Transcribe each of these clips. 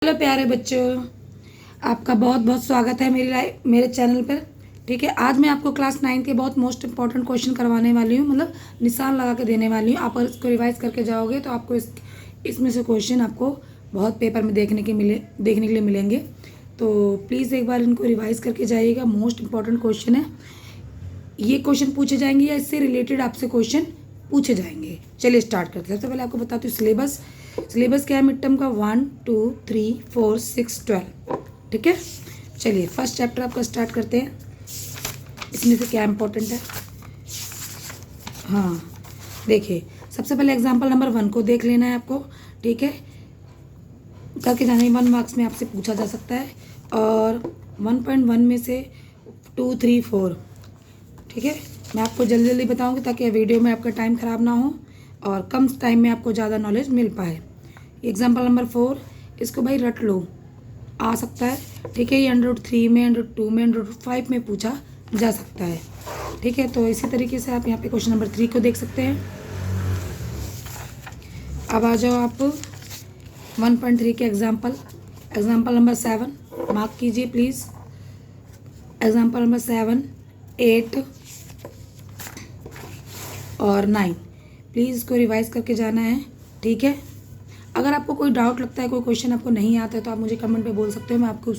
Hello प्यारे बच्चों, आपका बहुत बहुत स्वागत है मेरे चैनल पर। ठीक है, आज मैं आपको क्लास 9 के बहुत मोस्ट इंपॉर्टेंट क्वेश्चन करवाने वाली हूँ, मतलब निशान लगा के देने वाली हूँ। आप अगर इसको रिवाइज करके जाओगे तो आपको इसमें से क्वेश्चन आपको बहुत पेपर में देखने के लिए मिलेंगे। तो प्लीज़ एक बार इनको रिवाइज करके जाइएगा। मोस्ट इंपॉर्टेंट क्वेश्चन है, ये क्वेश्चन पूछे जाएंगे या इससे रिलेटेड आपसे क्वेश्चन पूछे जाएंगे। चलिए स्टार्ट करते हैं। सबसे पहले आपको बताती हूँ सिलेबस क्या है मिड टर्म का। 1 2 3 4 6 12। ठीक है, चलिए फर्स्ट चैप्टर आपका स्टार्ट करते हैं। इसमें से क्या इंपॉर्टेंट है, हाँ देखिए, सबसे पहले एग्जाम्पल नंबर 1 को देख लेना है आपको। ठीक है, करके जाने 1 मार्क्स में आपसे पूछा जा सकता है, और 1.1 में से 2 3 4। ठीक है, मैं आपको जल्दी जल्दी बताऊंगी ताकि वीडियो में आपका टाइम ख़राब ना हो और कम टाइम में आपको ज़्यादा नॉलेज मिल पाए। एग्जाम्पल नंबर 4, इसको भाई रट लो, आ सकता है। ठीक है, ये √3 में, √2 में, √5 में पूछा जा सकता है। ठीक है, तो इसी तरीके से आप यहाँ पे क्वेश्चन नंबर 3 को देख सकते हैं। अब आ जाओ आप 1.3 के एग्जाम्पल नंबर 7 मार्क कीजिए प्लीज़। एग्जाम्पल नंबर 7, 8 और 9 प्लीज़ इसको रिवाइज करके जाना है। ठीक है, अगर आपको कोई डाउट लगता है, कोई क्वेश्चन आपको नहीं आता है, तो आप मुझे कमेंट में बोल सकते हो। मैं आपको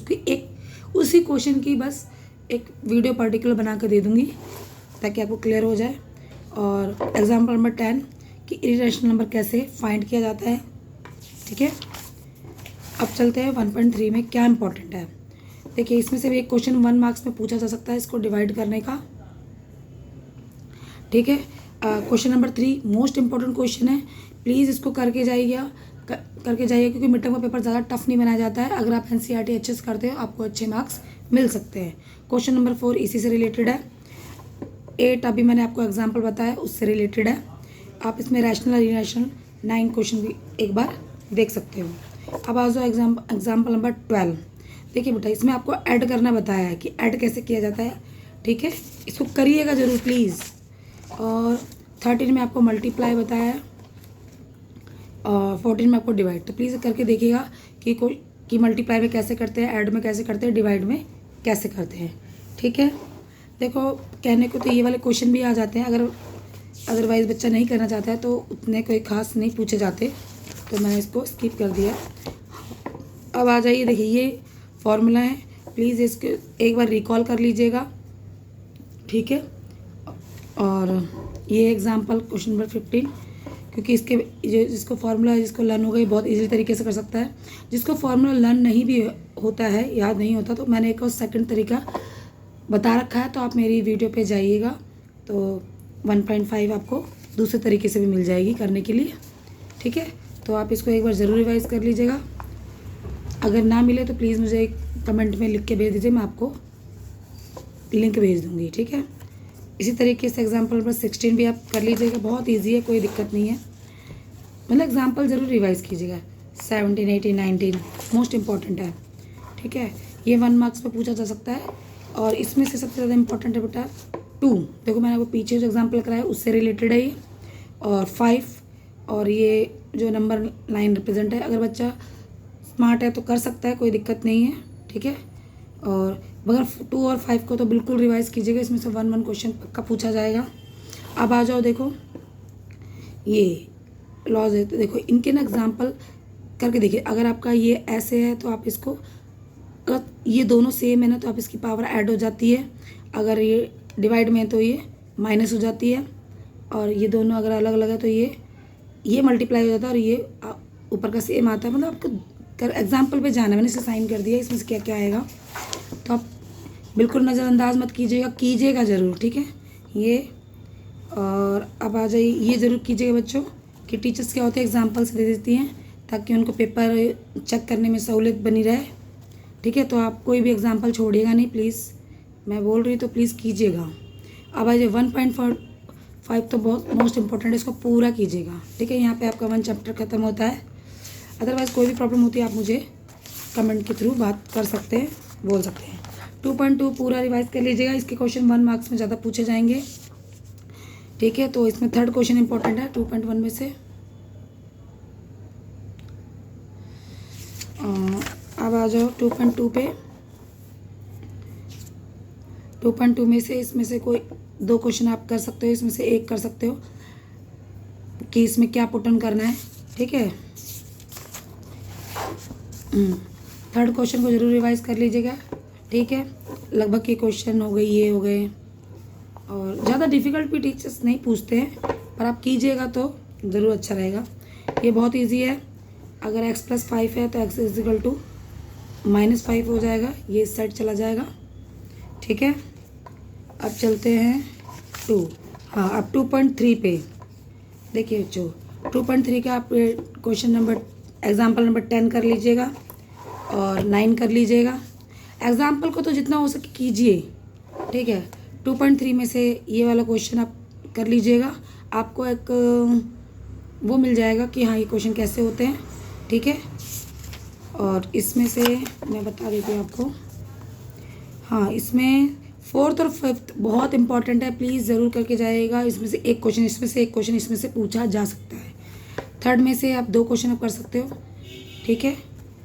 उसी क्वेश्चन की बस एक वीडियो पर्टिकुलर बना कर दे दूँगी ताकि आपको क्लियर हो जाए। और एग्जाम्पल नंबर 10 कि इरेशनल नंबर कैसे फाइंड किया जाता है। ठीक है, अब चलते हैं 1.3 में क्या इंपॉर्टेंट है। देखिए, इसमें से भी एक क्वेश्चन 1 मार्क्स में पूछा जा सकता है, इसको डिवाइड करने का। ठीक है, question number 3 most important question है, प्लीज़ इसको करके जाइएगा क्योंकि मिड टर्म का पेपर ज़्यादा टफ नहीं बनाया जाता है। अगर आप एनसीईआरटी अच्छे से करते हो आपको अच्छे मार्क्स मिल सकते हैं। क्वेश्चन नंबर 4 इसी से रिलेटेड है। 8 अभी मैंने आपको एग्जाम्पल बताया उससे रिलेटेड है। आप इसमें रैशनल और इरेशनल 9 क्वेश्चन भी एक बार देख सकते हो। अब आ जाओ एग्जाम्पल नंबर 12। देखिए बेटा, इसमें आपको ऐड करना बताया है कि ऐड कैसे किया जाता है। ठीक है, इसको करिएगा ज़रूर प्लीज़। और 13 में आपको मल्टीप्लाई बताया है और 14 में आपको डिवाइड। तो प्लीज़ करके देखिएगा कि मल्टीप्लाई में कैसे करते हैं, ऐड में कैसे करते हैं, डिवाइड में कैसे करते हैं। ठीक है, देखो कहने को तो ये वाले क्वेश्चन भी आ जाते हैं, अगर अदरवाइज़ बच्चा नहीं करना चाहता है तो उतने कोई खास नहीं पूछे जाते, तो मैंने इसको स्किप कर दिया। अब आ जाइए, देखिए ये फॉर्मूला है, प्लीज़ इसको एक बार रिकॉल कर लीजिएगा। ठीक है, और ये एग्जाम्पल क्वेश्चन नंबर 15, क्योंकि जिसको फार्मूला जिसको लर्न होगा ये बहुत इजी तरीके से कर सकता है। जिसको फार्मूला लर्न नहीं भी होता है, याद नहीं होता, तो मैंने एक और सेकंड तरीका बता रखा है, तो आप मेरी वीडियो पे जाइएगा तो 1.5 आपको दूसरे तरीके से भी मिल जाएगी करने के लिए। ठीक है, तो आप इसको एक बार ज़रूर रिवाइज़ कर लीजिएगा। अगर ना मिले तो प्लीज़ मुझे कमेंट में लिख के भेज दीजिए, मैं आपको लिंक भेज दूँगी। ठीक है, इसी तरीके से एग्जाम्पल नंबर 16 भी आप कर लीजिएगा, बहुत इजी है, कोई दिक्कत नहीं है, मतलब एग्जाम्पल ज़रूर रिवाइज़ कीजिएगा। 17 18 19 मोस्ट इम्पॉर्टेंट है। ठीक है, ये 1 मार्क्स में पूछा जा सकता है, और इसमें से सबसे ज़्यादा इम्पॉर्टेंट है बेटा 2। देखो मैंने आपको पीछे जो एग्जाम्पल कराया उससे रिलेटेड है ये, और 5, और ये जो नंबर 9 रिप्रेजेंट है। अगर बच्चा स्मार्ट है तो कर सकता है, कोई दिक्कत नहीं है। ठीक है, और मगर 2 और 5 को तो बिल्कुल रिवाइज कीजिएगा, इसमें से 1 क्वेश्चन पक्का पूछा जाएगा। अब आ जाओ, देखो ये लॉज है, तो देखो इनके ना एग्जाम्पल करके देखिए। अगर आपका ये ऐसे है तो आप इसको, अगर ये दोनों सेम है ना तो आप इसकी पावर ऐड हो जाती है, अगर ये डिवाइड में है तो ये माइनस हो जाती है, और ये दोनों अगर अलग अलग है तो ये मल्टीप्लाई हो जाता है, और ये ऊपर का सेम आता है। मतलब आपको एग्जाम्पल पे जाना है, मैंने इसे साइन कर दिया, इसमें से क्या क्या आएगा, तो आप बिल्कुल नज़रअंदाज मत कीजिएगा ज़रूर। ठीक है, ये, और अब आ जाइए, ये ज़रूर कीजिएगा बच्चों कि टीचर्स क्या होते हैं एग्जाम्पल से दे देती हैं ताकि उनको पेपर चेक करने में सहूलियत बनी रहे। ठीक है, तो आप कोई भी एग्जाम्पल छोड़िएगा नहीं प्लीज़, मैं बोल रही तो प्लीज़ कीजिएगा। अब आ जाइए 1.5 तो बहुत मोस्ट इंपॉर्टेंट है, इसको पूरा कीजिएगा। ठीक है, यहाँ पे आपका 1 चैप्टर ख़त्म होता है। अदरवाइज़ कोई भी प्रॉब्लम होती है आप मुझे कमेंट के थ्रू बात कर सकते हैं, बोल सकते हैं। 2.2 पूरा रिवाइज कर लीजिएगा, इसके क्वेश्चन 1 मार्क्स में ज़्यादा पूछे जाएंगे। ठीक है, तो इसमें 3rd क्वेश्चन इंपॉर्टेंट है 2.1 में से। अब आ जाओ 2.2 पे। 2.2 में से इसमें से कोई 2 क्वेश्चन आप कर सकते हो, इसमें से एक कर सकते हो कि इसमें क्या पुट ऑन करना है। ठीक है, थर्ड क्वेश्चन को ज़रूर रिवाइज कर लीजिएगा। ठीक है, लगभग ये क्वेश्चन हो गए, ये हो गए, और ज़्यादा डिफ़िकल्ट भी टीचर्स नहीं पूछते हैं, पर आप कीजिएगा तो ज़रूर अच्छा रहेगा। ये बहुत इजी है। अगर x+5 है तो x = -5 हो जाएगा, ये इस साइड चला जाएगा। ठीक है, अब चलते हैं 2। हाँ, अब 2.3 पे देखिए बच्चों, 2.3 का आप क्वेश्चन नंबर एग्जाम्पल नंबर 10 कर लीजिएगा और 9 कर लीजिएगा। एग्जाम्पल को तो जितना हो सके कीजिए। ठीक है, 2.3 में से ये वाला क्वेश्चन आप कर लीजिएगा, आपको एक वो मिल जाएगा कि हाँ ये क्वेश्चन कैसे होते हैं। ठीक है, और इसमें से मैं बता देती हूँ आपको। हाँ, इसमें 4th और 5th बहुत इंपॉर्टेंट है, प्लीज़ ज़रूर करके जाइएगा। इसमें से एक क्वेश्चन, इसमें से एक क्वेश्चन इसमें से पूछा जा सकता है। थर्ड में से आप 2 क्वेश्चन आप कर सकते हो। ठीक है,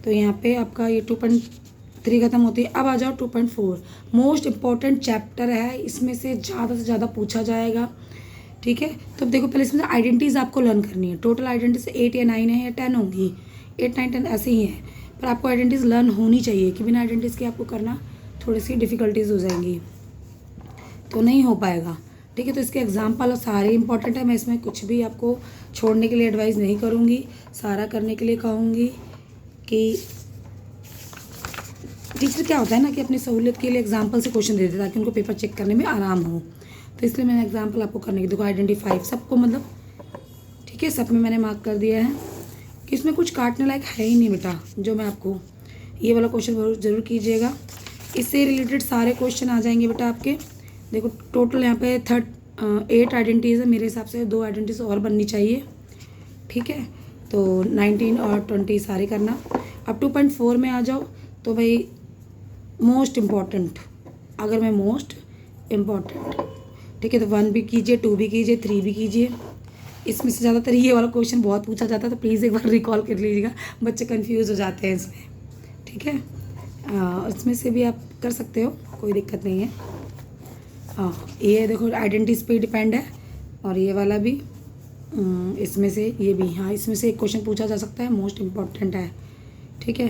तो यहाँ पे आपका ये 2.3 ख़त्म होती है। अब आ जाओ 2.4, मोस्ट इम्पॉर्टेंट चैप्टर है, इसमें से ज़्यादा पूछा जाएगा। ठीक है, तो देखो पहले इसमें आइडेंटिटीज़ आपको लर्न करनी है। टोटल आइडेंटिटीज 8 या 9 है या 10 होंगी, 8, 9, 10 ऐसे ही हैं, पर आपको आइडेंटिटीज लर्न होनी चाहिए कि बिना आइडेंटिटीज के आपको करना थोड़ी सी डिफ़िकल्टीज हो जाएंगी, तो नहीं हो पाएगा। ठीक है, तो इसके एग्जाम्पल सारे इंपॉर्टेंट है, मैं इसमें कुछ भी आपको छोड़ने के लिए एडवाइस नहीं करूँगी, सारा करने के लिए कहूँगी। कि टीचर क्या होता है ना कि अपनी सहूलियत के लिए एग्जाम्पल से क्वेश्चन दे देता है ताकि उनको पेपर चेक करने में आराम हो, तो इसलिए मैंने एग्जाम्पल आपको करने की। देखो आइडेंटिफाई सबको मतलब, ठीक है, सब में मैंने मार्क कर दिया है कि इसमें कुछ काटने लायक है ही नहीं बेटा। जो मैं आपको ये वाला क्वेश्चन ज़रूर कीजिएगा, इससे रिलेटेड सारे क्वेश्चन आ जाएंगे बेटा आपके। देखो टोटल यहाँ पे 8 आइडेंटिटीज़ है, मेरे हिसाब से 2 आइडेंटिटीज़ और बननी चाहिए। ठीक है, तो 19 और 20 सारे करना। अब 2.4 में आ जाओ, तो भाई मोस्ट इम्पॉर्टेंट, अगर मैं मोस्ट इम्पॉर्टेंट, ठीक है, तो 1 भी कीजिए, 2 भी कीजिए, 3 भी कीजिए। इसमें से ज़्यादातर ये वाला क्वेश्चन बहुत पूछा जाता है, तो प्लीज़ एक बार रिकॉल कर लीजिएगा, बच्चे कंफ्यूज हो जाते हैं इसमें। ठीक है, इसमें से भी आप कर सकते हो, कोई दिक्कत नहीं है। हाँ, ये देखो आइडेंटिटीज पे डिपेंड है, और ये वाला भी इसमें से, ये भी, हाँ इसमें से एक क्वेश्चन पूछा जा सकता है, मोस्ट इम्पॉर्टेंट है। ठीक है,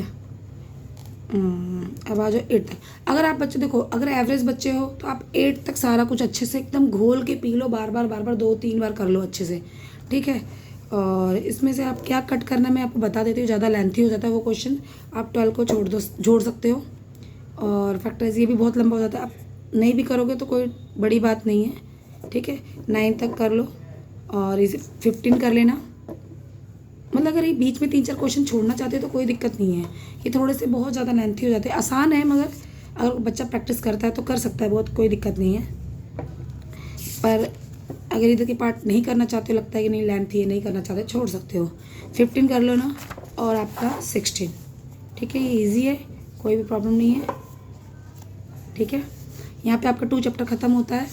अब आ जाओ 8 तक। अगर आप बच्चे देखो, अगर एवरेज बच्चे हो तो आप 8 तक सारा कुछ अच्छे से एकदम घोल के पी लो, बार बार 2-3 बार कर लो अच्छे से। ठीक है, और इसमें से आप क्या कट करना मैं आपको बता देती हूँ, ज़्यादा लेंथी हो जाता है वो क्वेश्चन, आप 12 को जोड़ सकते हो। और फैक्टर्स ये भी बहुत लंबा हो जाता है, आप नहीं भी करोगे तो कोई बड़ी बात नहीं है। ठीक है, 9 तक कर लो, और इसे 15 कर लेना। मतलब अगर ये बीच में 3-4 क्वेश्चन छोड़ना चाहते हो तो कोई दिक्कत नहीं है, ये थोड़े से बहुत ज़्यादा लेंथी हो जाते हैं। आसान है, मगर अगर बच्चा प्रैक्टिस करता है तो कर सकता है, बहुत कोई दिक्कत नहीं है। पर अगर इधर के पार्ट नहीं करना चाहते हो, लगता है कि नहीं लेंथी है, नहीं करना चाहते, छोड़ सकते हो। 15 कर लो ना, और आपका 16। ठीक है, ये ईजी है, कोई भी प्रॉब्लम नहीं है। ठीक है, यहाँ पे आपका 2 चैप्टर ख़त्म होता है।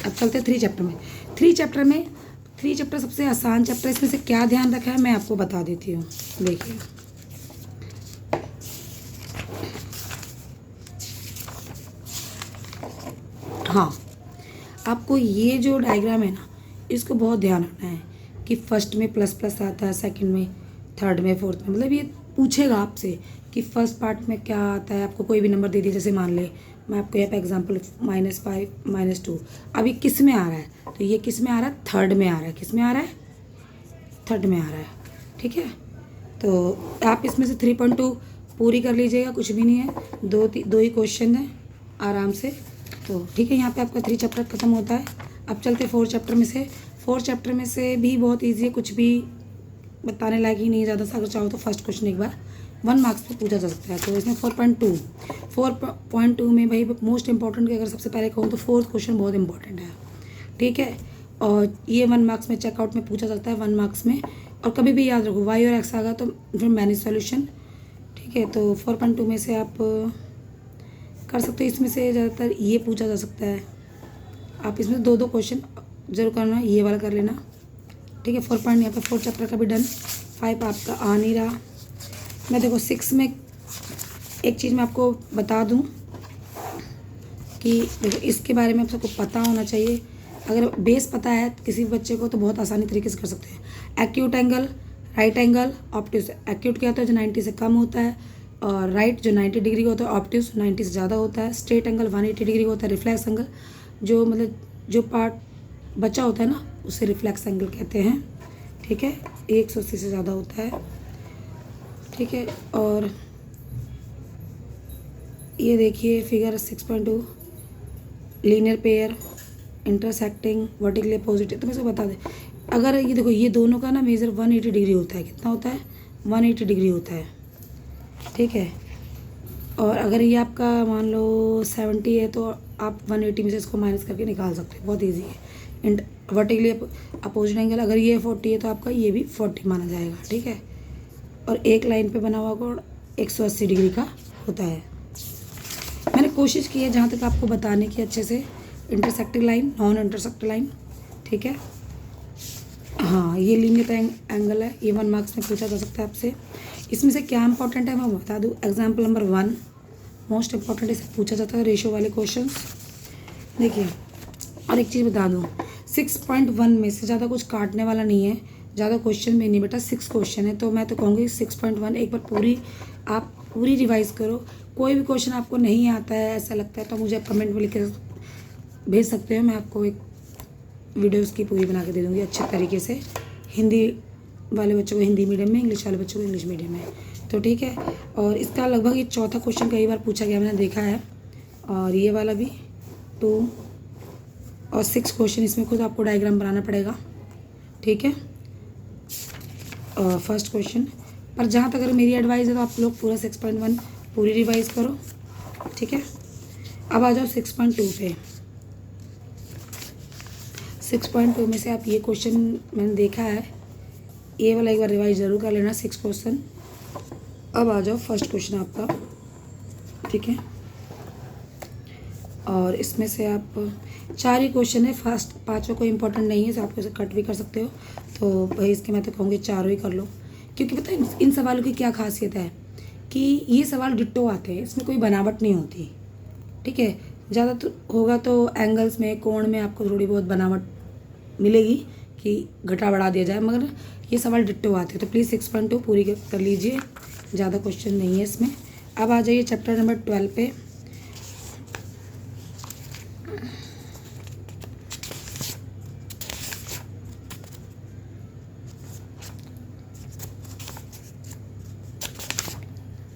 अब चलते हैं 3 चैप्टर में। 3 चैप्टर सबसे आसान चैप्टर है। इसमें से क्या ध्यान रखा है मैं आपको बता देती हूँ, देखिए। हाँ, आपको ये जो डायग्राम है ना, इसको बहुत ध्यान रखना है कि फर्स्ट में प्लस आता है, सेकंड में, थर्ड में, फोर्थ में, मतलब ये पूछेगा आपसे कि फर्स्ट पार्ट में क्या आता है। आपको कोई भी नंबर दे दिया, जैसे मान ले मैं आपको यहाँ पे एग्जांपल -5 -2, अब ये किस में आ रहा है, तो ये किस में आ रहा है, थर्ड में आ रहा है। किस में आ रहा है, थर्ड में आ रहा है। ठीक है, तो आप इसमें से 3.2 पूरी कर लीजिएगा, कुछ भी नहीं है, दो ही क्वेश्चन है आराम से। तो ठीक है, यहाँ पे आपका 3 चैप्टर ख़त्म होता है। अब चलते 4 चैप्टर में से। 4 चैप्टर में से भी बहुत ईजी है, कुछ भी बताने लायक ही नहीं ज़्यादा सा। अगर चाहो तो फर्स्ट क्वेश्चन एक बार 1 मार्क्स पे पूछा जा सकता है। तो इसमें 4.2 में भाई मोस्ट इंपॉर्टेंट की अगर सबसे पहले कहूँ तो 4th क्वेश्चन बहुत इंपॉर्टेंट है। ठीक है, और ये 1 मार्क्स में चेकआउट में पूछा जाता है, 1 मार्क्स में। और कभी भी याद रखो, वाई और एक्स आएगा तो फिर मैनेज सॉल्यूशन। ठीक है, तो 4.2 में से आप कर सकते हो। इसमें से ज़्यादातर ये पूछा जा सकता है, आप इसमें 2 क्वेश्चन जरूर करना, ये वाला कर लेना। ठीक है, 4 पॉइंट यहाँ पे 4 चैप्टर का भी डन। 5 आपका आ नहीं रहा। मैं देखो 6 में एक चीज़ मैं आपको बता दूं कि देखो इसके बारे में आप सबको पता होना चाहिए। अगर बेस पता है किसी बच्चे को तो बहुत आसानी तरीके से कर सकते हैं। Acute angle, right angle, obtuse. Acute क्या होता है? जो 90 से कम होता है, और राइट जो 90 डिग्री का होता है, ऑब्ट्यूज 90 से ज़्यादा होता है। स्ट्रेट एंगल 180 डिग्री का होता है। रिफ्लेक्स एंगल जो मतलब जो पार्ट बचा होता है ना उसे रिफ्लेक्स एंगल कहते हैं। ठीक है, 180 से ज़्यादा होता है। ठीक है, और ये देखिए figure 6.2, linear pair, intersecting, vertically opposite. तो मैं इसको बता दें, अगर ये देखो ये दोनों का ना मेज़र 180 डिग्री होता है। कितना होता है? 180 डिग्री होता है। ठीक है, और अगर ये आपका मान लो 70 है तो आप 180 में से इसको माइनस करके निकाल सकते हैं। बहुत ईजी है। वर्टिकली अपोजिट एंगल अगर ये 40 है तो आपका ये भी 40 माना जाएगा। ठीक है, और एक लाइन पे बना हुआ कोण 180 डिग्री का होता है। मैंने कोशिश की है जहाँ तक आपको बताने की अच्छे से। Intersecting line, non intersecting line. ठीक है, हाँ ये लीनियर एंगल है। ये 1 मार्क्स में पूछा जा सकता है आपसे। इसमें से क्या इंपॉर्टेंट है मैं बता दूँ। एग्जाम्पल नंबर 1 मोस्ट इंपॉर्टेंट, इसे पूछा जाता है रेशो वाले क्वेश्चन। देखिए, और एक चीज़ बता दूँ, 6.1 में से ज़्यादा कुछ काटने वाला नहीं है, ज़्यादा क्वेश्चन भी नहीं बेटा। 6 क्वेश्चन है, तो मैं तो कहूँगी 6.1 एक बार आप पूरी रिवाइज़ करो। कोई भी क्वेश्चन आपको नहीं आता है ऐसा लगता है तो मुझे आप कमेंट में लिख के भेज सकते हो। मैं आपको एक वीडियो उसकी पूरी बना के दे दूँगी अच्छे तरीके से। हिंदी वाले बच्चों को हिंदी मीडियम में, इंग्लिश वाले बच्चों को इंग्लिश मीडियम में। तो ठीक है, और इसका लगभग ये चौथा क्वेश्चन कई बार पूछा गया मैंने देखा है। और ये वाला भी 2 और 6 क्वेश्चन, इसमें खुद आपको डायग्राम बनाना पड़ेगा। ठीक है, फर्स्ट क्वेश्चन पर जहाँ तक अगर मेरी एडवाइस है तो आप लोग पूरा 6.1 पूरी रिवाइज करो। ठीक है, अब आ जाओ 6.2 पे। 6.2 में से आप ये क्वेश्चन मैंने देखा है, ये वाला एक बार रिवाइज ज़रूर कर लेना 6 क्वेश्चन। अब आ जाओ फर्स्ट क्वेश्चन आपका। ठीक है, और इसमें से आप 4 ही क्वेश्चन है। फर्स्ट 5 कोई इंपॉर्टेंट नहीं है तो आप इसे कट भी कर सकते हो। तो भाई इसके मैं तो कहूँगी 4 ही कर लो, क्योंकि पता है इन सवालों की क्या खासियत है कि ये सवाल डिट्टो आते हैं, इसमें कोई बनावट नहीं होती। ठीक है, ज़्यादा तो होगा तो एंगल्स में, कोण में आपको थोड़ी बहुत बनावट मिलेगी कि घटा बढ़ा दिया जाए, मगर ये सवाल डिट्टो आते हैं। तो प्लीज़ 6.2 पूरी कर लीजिए, ज़्यादा क्वेश्चन नहीं है इसमें। अब आ जाइए चैप्टर नंबर 12 पे।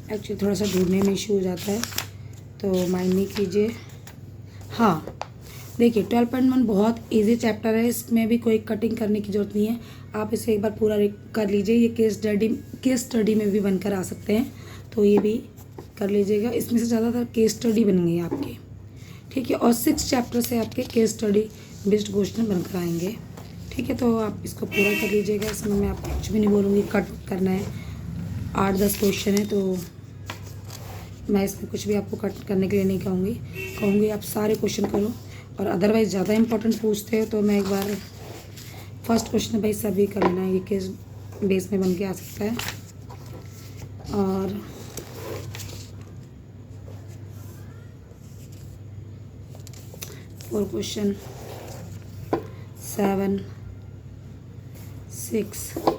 एक्चुअली थोड़ा सा ढूंढने में इशू हो जाता है तो माइंड नहीं कीजिए। हाँ देखिए 12.1 बहुत इजी चैप्टर है, इसमें भी कोई कटिंग करने की ज़रूरत नहीं है। आप इसे एक बार पूरा कर लीजिए। ये केस स्टडी में भी बनकर आ सकते हैं, तो ये भी कर लीजिएगा। इसमें से ज़्यादातर केस स्टडी बनेंगे आपके। ठीक है, और 6 चैप्टर से आपके केस स्टडी बेस्ड क्वेश्चन बनकर आएंगे। ठीक है, तो आप इसको पूरा कर लीजिएगा। इसमें मैं आपको कुछ भी नहीं बोलूँगी कट करना है। 8-10 क्वेश्चन है तो मैं इसमें कुछ भी आपको कट करने के लिए नहीं कहूँगी आप सारे क्वेश्चन करो। और अदरवाइज़ ज़्यादा इंपॉर्टेंट पूछते हो तो मैं एक बार फर्स्ट क्वेश्चन भाई सभी कर लेना, ये केस बेस में बन के आ सकता है। और फोर क्वेश्चन 7, 6,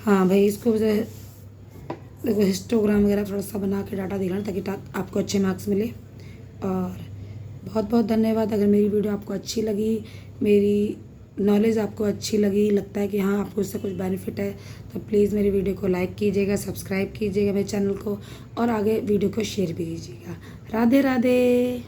हाँ भाई इसको देखो हिस्टोग्राम वगैरह थोड़ा सा बना के डाटा दिखाना ताकि आपको अच्छे मार्क्स मिले। और बहुत बहुत धन्यवाद। अगर मेरी वीडियो आपको अच्छी लगी, मेरी नॉलेज आपको अच्छी लगी, लगता है कि हाँ आपको इससे कुछ बेनिफिट है, तो प्लीज़ मेरी वीडियो को लाइक कीजिएगा, सब्सक्राइब कीजिएगा मेरे चैनल को, और आगे वीडियो को शेयर भी कीजिएगा। राधे राधे।